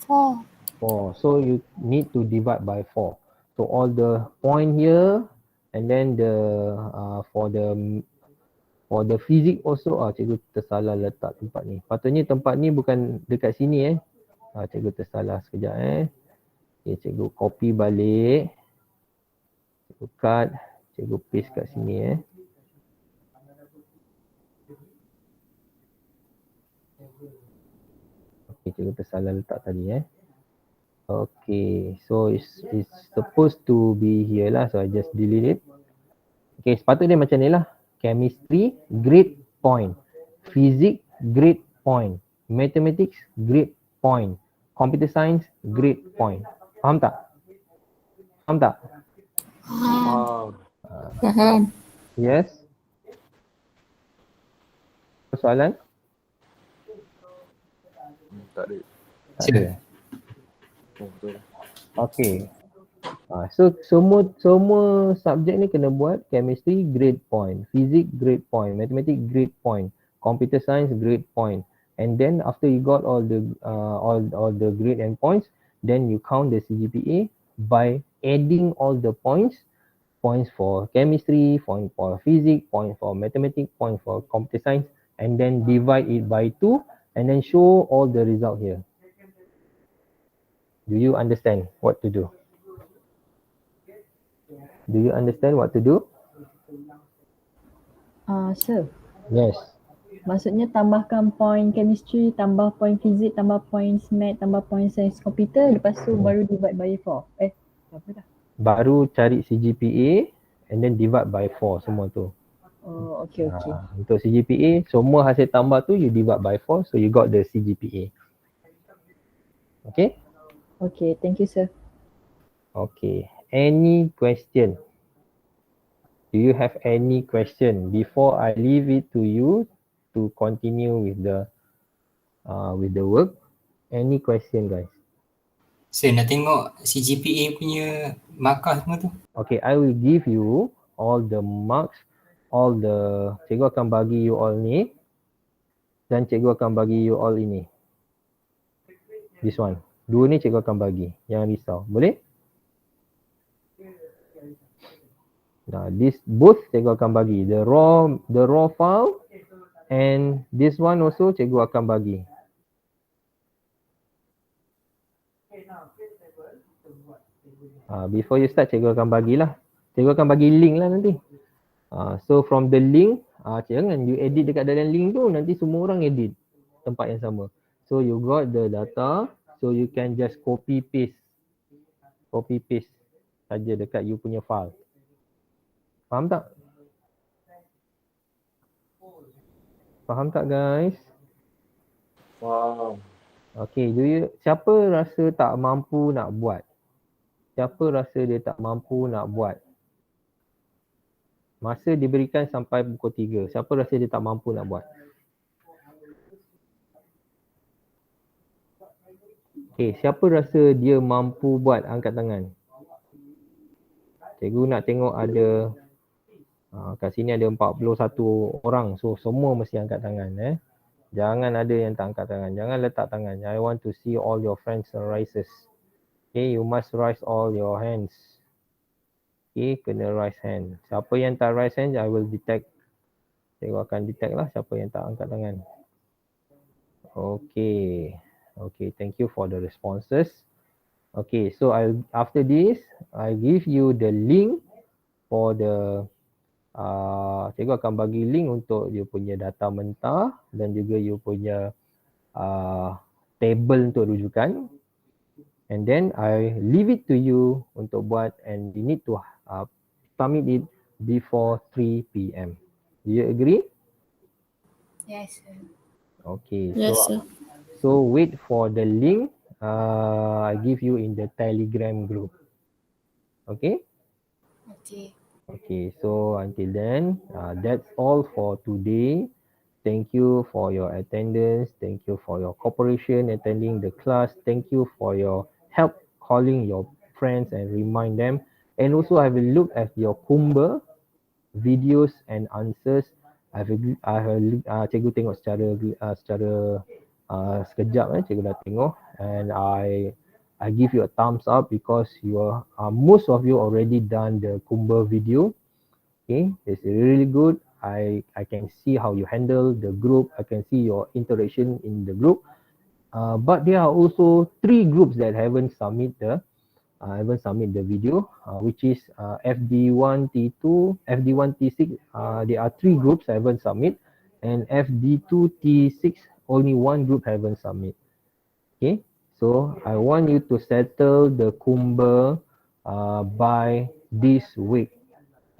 4. 4. So you need to divide by 4. So all the point here and then the for the physics also cikgu tersalah letak tempat ni. Patutnya tempat ni bukan dekat sini cikgu tersalah sekejap Okay, cikgu copy balik. Cikgu cut, cikgu paste kat sini Okay, cikgu tersalah letak tadi Okay, so it's supposed to be here lah. So I just delete it. Okay, sepatutnya macam ni lah. Chemistry, grade point. Physics, grade point. Mathematics, grade point. Computer science, grade point. Faham tak? Faham tak? Faham. Yes? Soalan? Tak ada. Tak ada. Oh, betul. Okay. So semua subjek ni kena buat chemistry grade point, physics grade point, mathematics grade point, computer science grade point. And then after you got all the grade and points, then you count the CGPA by adding all the points for chemistry, point for physics, point for mathematics, point for computer science, and then divide it by 2 and then show all the result here. Do you understand what to do? Do you understand what to do? Sir, Yes. Maksudnya tambahkan point chemistry, tambah point fizik, tambah point math, tambah point science komputer, lepas tu baru divide by 4. Apa dah? Baru cari CGPA and then divide by 4 semua tu. Oh, okay. Untuk CGPA, semua hasil tambah tu you divide by 4, so you got the CGPA. Okay? Okay, thank you sir. Okay. Any question? Do you have any question before I leave it to you to continue with the work? Any question, guys? Sir, nak tengok CGPA punya markah semua tu. Okay, I will give you all the marks, all the cikgu akan bagi you all ni dan cikgu akan bagi you all ini. This one. Dua ni cikgu akan bagi. Jangan risau. Boleh? Nah, this both cikgu akan bagi. The raw file and this one also cikgu akan bagi. Before you start, cikgu akan bagilah. Cikgu akan bagi link lah nanti. So from the link, jangan you edit dekat dalam link tu, nanti semua orang edit tempat yang sama. So you got the data, so you can just copy paste saja dekat you punya file. Faham tak? Faham tak guys? Faham. Okay, siapa rasa tak mampu nak buat? Siapa rasa dia tak mampu nak buat? Masa diberikan sampai pukul 3. Siapa rasa dia tak mampu nak buat? Okay, siapa rasa dia mampu buat? Angkat tangan. Cikgu nak tengok ada, kat sini ada 41 orang. So, semua mesti angkat tangan. Jangan ada yang tak angkat tangan. Jangan letak tangan. I want to see all your friends raises. Okay, you must raise all your hands. Okay, kena raise hand. Siapa yang tak raise hand, I will detect. Cikgu akan detect lah siapa yang tak angkat tangan. Okay. Okay, thank you for the responses. Okay, so after this, I give you the link for the cikgu akan bagi link untuk you punya data mentah dan juga you punya table untuk rujukan. And then I leave it to you untuk buat and you need to submit it before 3 PM. Do you agree? Yes, sir. Okay, Yes, sir. so wait for the link I give you in the Telegram group. Okay? Okay. Okay, so until then, that's all for today. Thank you for your attendance. Thank you for your cooperation attending the class. Thank you for your help calling your friends and remind them. And also I will look at your Kumba videos and answers. Cikgu tengok secara sekejap cikgu dah tengok and I give you a thumbs up because most of you already done the Kumba video. Okay, it's really good. I can see how you handle the group. I can see your interaction in the group. But there are also 3 groups that haven't submit the video, which is FD1, T2, FD1, T6. There are 3 groups haven't submit, and FD2, T6 only 1 group haven't submit. Okay, so I want you to settle the Kumba by this week.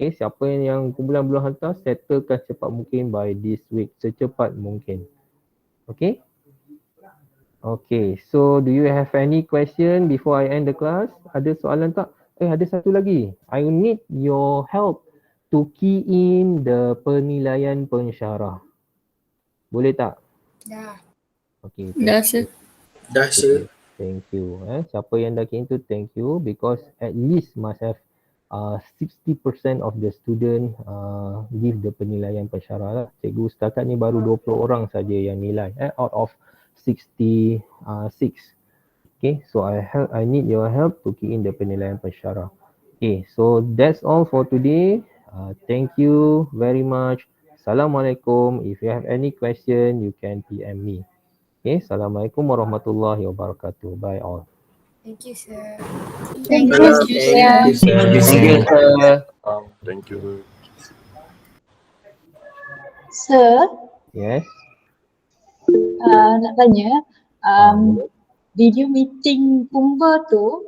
Okay, siapa yang kumpulan belum hantar, settlekan secepat mungkin by this week, secepat mungkin. Okay? Okay, so do you have any question before I end the class? Ada soalan tak? Ada satu lagi. I need your help to key in the penilaian pensyarah. Boleh tak? Dah. Okay. Dah, sir. Dah sir. Thank you. Siapa yang dah key in tu, thank you because at least must have 60% of the student give the penilaian pensyarah lah. Cikgu setakat ni baru 20 orang saja yang nilai out of 66. Okay, so I need your help to key in the penilaian pensyarah. Okay, so that's all for today. Thank you very much. Assalamualaikum. If you have any question, you can PM me. Okay, Assalamualaikum warahmatullahi wabarakatuh. Bye all. Thank you, sir. Thank you sir. Thank you, sir. Thank you. Sir, Yes. Nak tanya, Boleh. video meeting Kumba tu,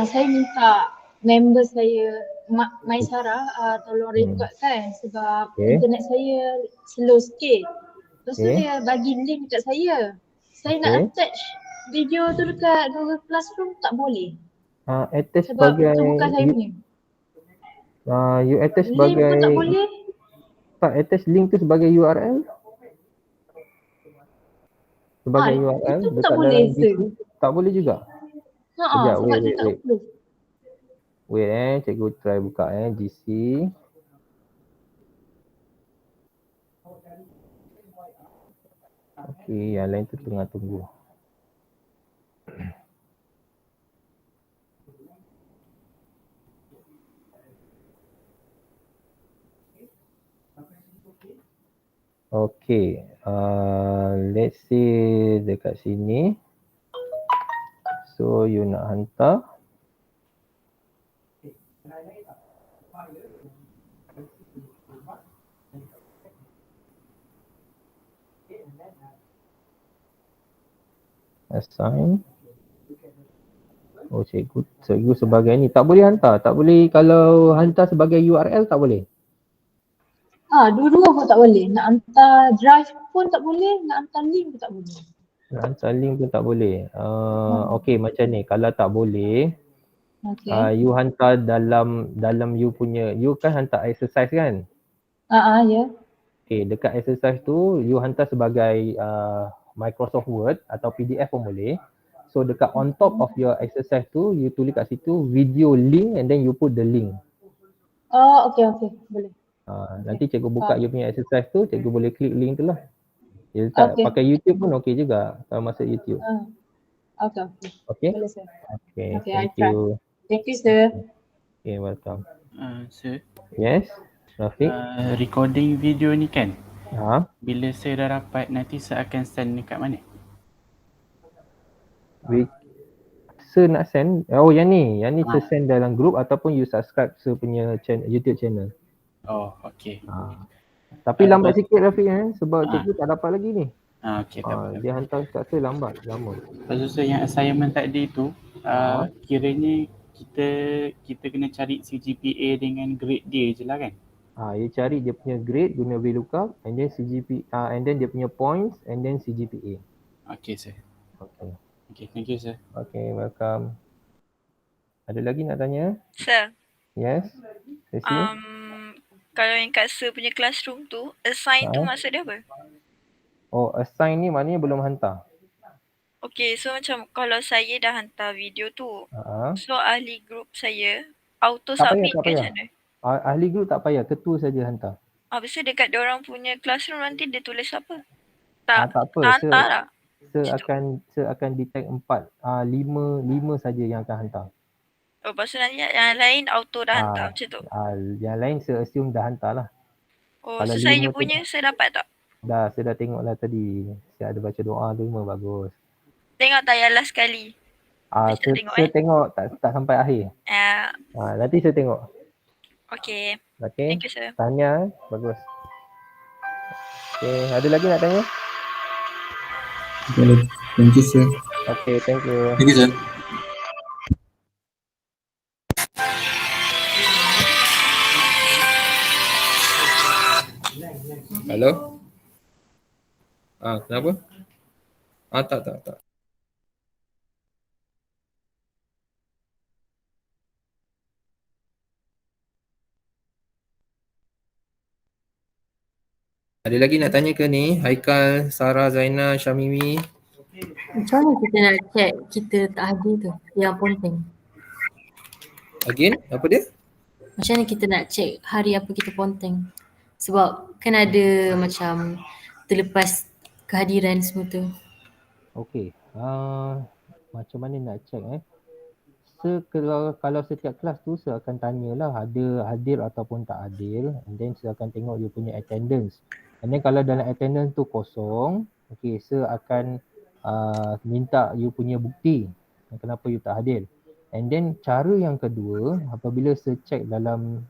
saya minta member saya, Mai Sarah, tolong record kan sebab Okay. internet saya slow sikit. Lepas tu Okay. dia bagi link dekat saya. Saya nak Okay. attach video tu dekat Google Classroom tak boleh. Attach Sebab sebagai itu bukan saya punya. you attach Link pun tak sebagai boleh. attach link tu sebagai URL, sebagai URL Itu pun tak dekat boleh dalam sir. GC tak boleh juga. Sekejap, Sebab dia wait. tak upload. Wait cikgu try buka GC. Okay, yang lain tu tengah tunggu. Okay, let's say dekat sini. So you nak hantar. Assign. Oh cikgu sebagai ni tak boleh hantar, tak boleh kalau hantar sebagai URL tak boleh. Dua-dua pun tak boleh. Nak hantar drive pun tak boleh, nak hantar link pun tak boleh. Nak hantar link pun tak boleh. Okay macam ni, kalau tak boleh, Okay. you hantar dalam you punya, you kan hantar exercise kan? Ya. Okay, dekat exercise tu you hantar sebagai Microsoft Word atau PDF pun boleh. So dekat on top of your exercise tu, you tulis kat situ video link and then you put the link. Okay. Boleh. Nanti cikgu buka you punya exercise tu, cikgu boleh klik link tu lah. Dia letak Okay. pakai YouTube pun okey juga kalau masuk YouTube. Okay. Okay? Boleh sir. Okay, Okay, thank I try. you. Thank you sir. Okay, welcome. Sir, Yes, Rafiq? recording video ni kan, Bila saya dah dapat nanti saya akan send dekat mana? Sir nak send, yang ni Sir send dalam group ataupun you subscribe Sir punya YouTube channel. Oh, okey. Tapi lambat sikit Rafiq sebab cikgu tak dapat lagi ni. Okey, tak apa. Dia hantar kat Sir lama. Lepas tu sir, yang assignment tadi tu, kiranya kita kena cari CGPA dengan grade dia je lah kan? You cari dia punya grade guna VLOOKUP and then and then dia punya points and then CGPA. Okey sir. Okay. Okay, thank you sir. Okay, welcome. Ada lagi nak tanya? Sir, Yes. Sesi. kalau yang kat Sir punya classroom tu, assign tu maksud dia apa? Assign ni maknanya belum hantar. Okay, so macam kalau saya dah hantar video tu, so ahli group saya auto Tak submit ke payah. macam mana? Ahli group tak payah, ketua saja hantar. Habis tu dekat diorang punya classroom nanti dia tulis apa? Tak apa. Tak hantar lah. Sir akan detect 5 saja yang akan hantar. Oh, lepas tu nanti yang lain auto dah hantar macam tu. Yang lain Sir assume dah hantar lah. Oh, Kalau so saya 5 tu punya saya dapat tak? Saya dah tengok lah tadi. Saya ada baca doa tu memang bagus. Tengok tak yang last kali? Saya tengok tak sampai akhir. Nanti saya tengok. Okay. Okay. Thank you sir. Tanya, bagus. Okay, ada lagi nak tanya? Thank you sir. Okay, thank you. Thank you sir. Hello? Kenapa? Tak. Ada lagi nak tanya ke ni? Haikal, Sarah, Zaina, Syamimi? Macam mana kita nak check kita tak hadir tu, yang ponteng? Again, apa dia? Macam mana kita nak check hari apa kita ponteng? Sebab kan ada macam terlepas kehadiran semua tu. Okay. Macam mana nak check kalau setiap kelas tu saya akan tanyalah ada hadir ataupun tak hadir, and then saya akan tengok dia punya attendance. And then kalau dalam attendance tu kosong, okay, saya akan minta you punya bukti kenapa you tak hadir. And then cara yang kedua, apabila saya check dalam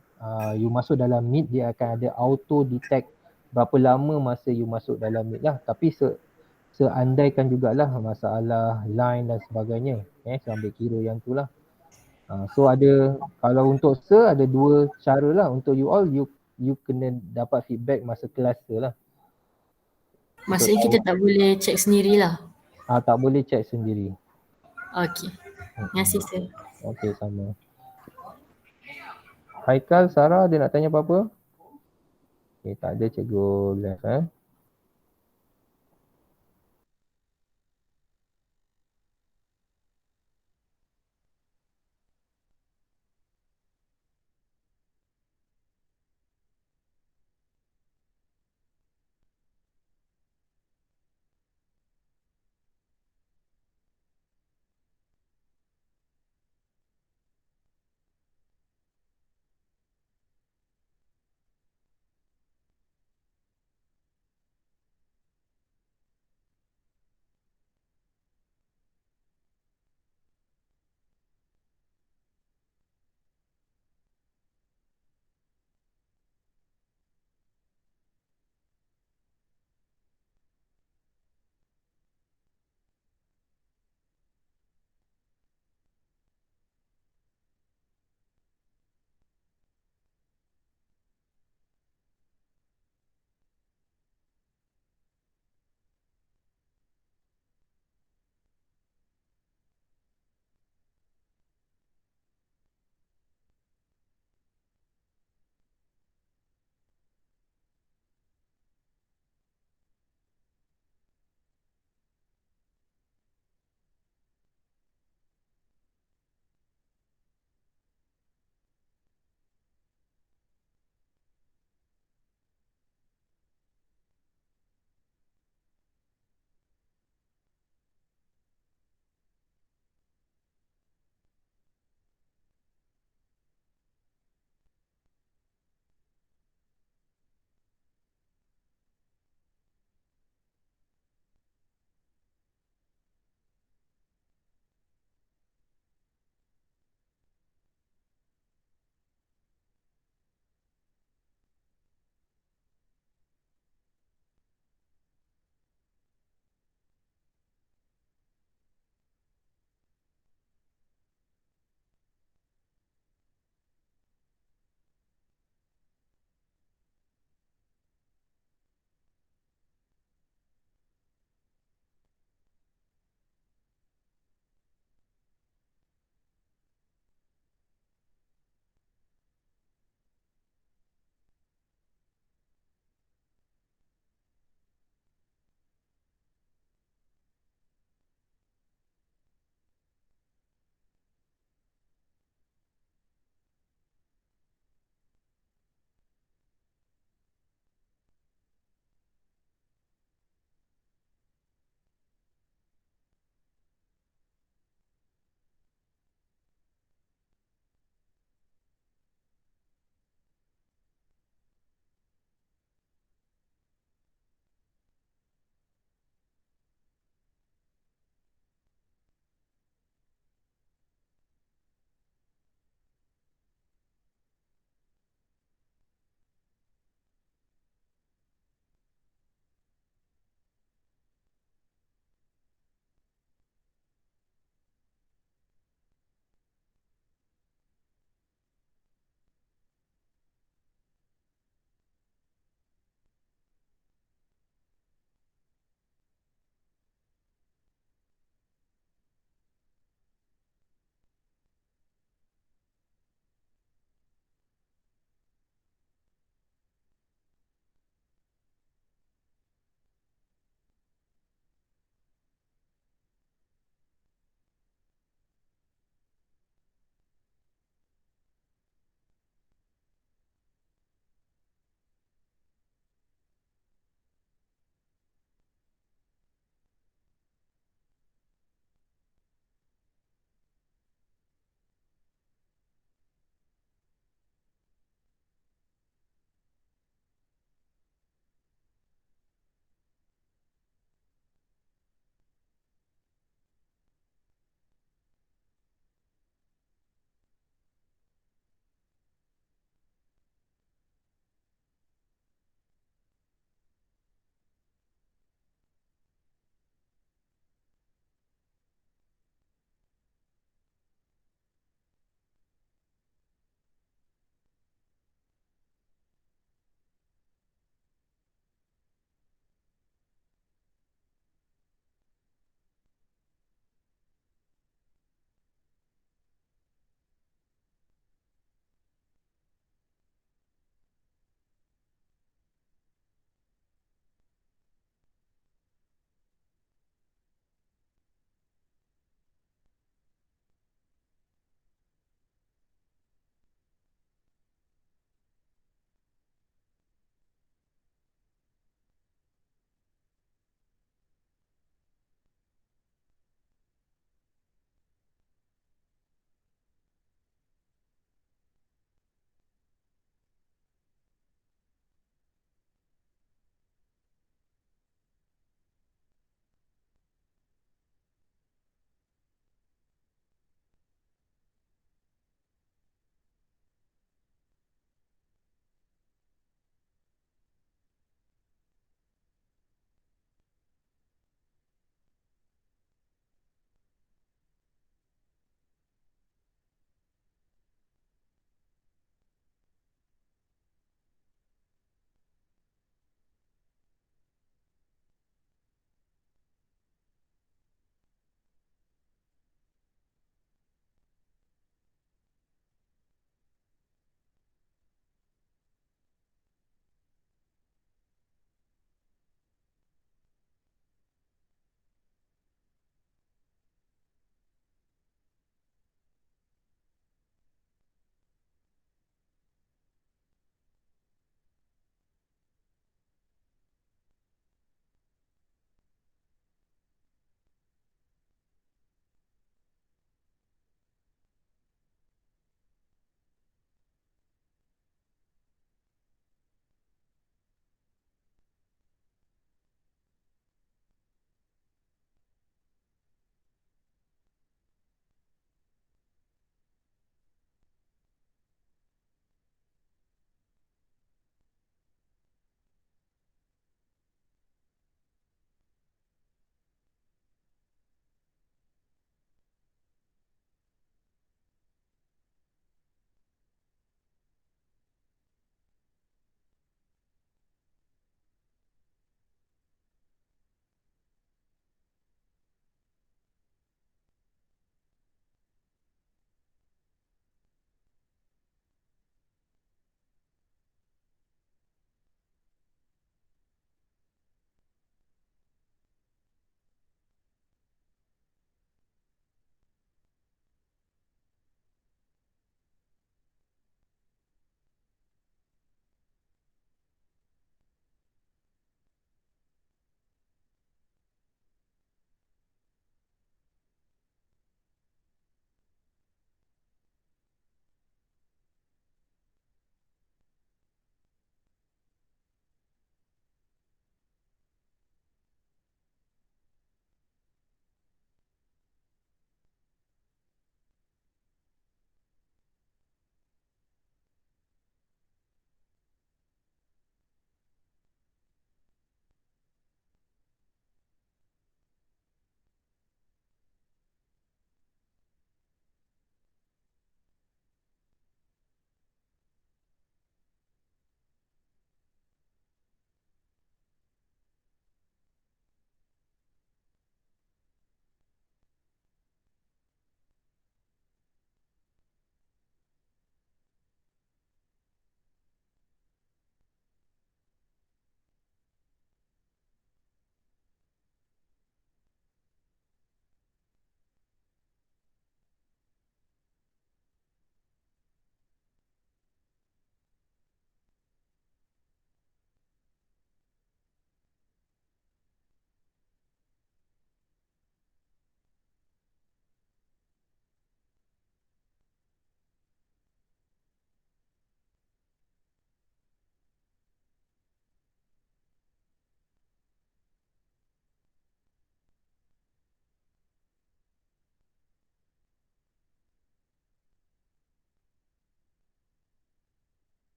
you masuk dalam Meet, dia akan ada auto detect berapa lama masa you masuk dalam ni lah. Tapi seandaikan jugalah masalah line dan sebagainya. Saya ambil kira yang tu lah. So ada, kalau untuk ada dua cara lah. Untuk you all, you kena dapat feedback masa kelas lah. Maksudnya kita tak boleh check sendirilah. Tak boleh check sendiri. Okey. Terima kasih sir. Okey, sama. Haikal, Sarah, dia nak tanya apa-apa? Okay, tak ada cikgu left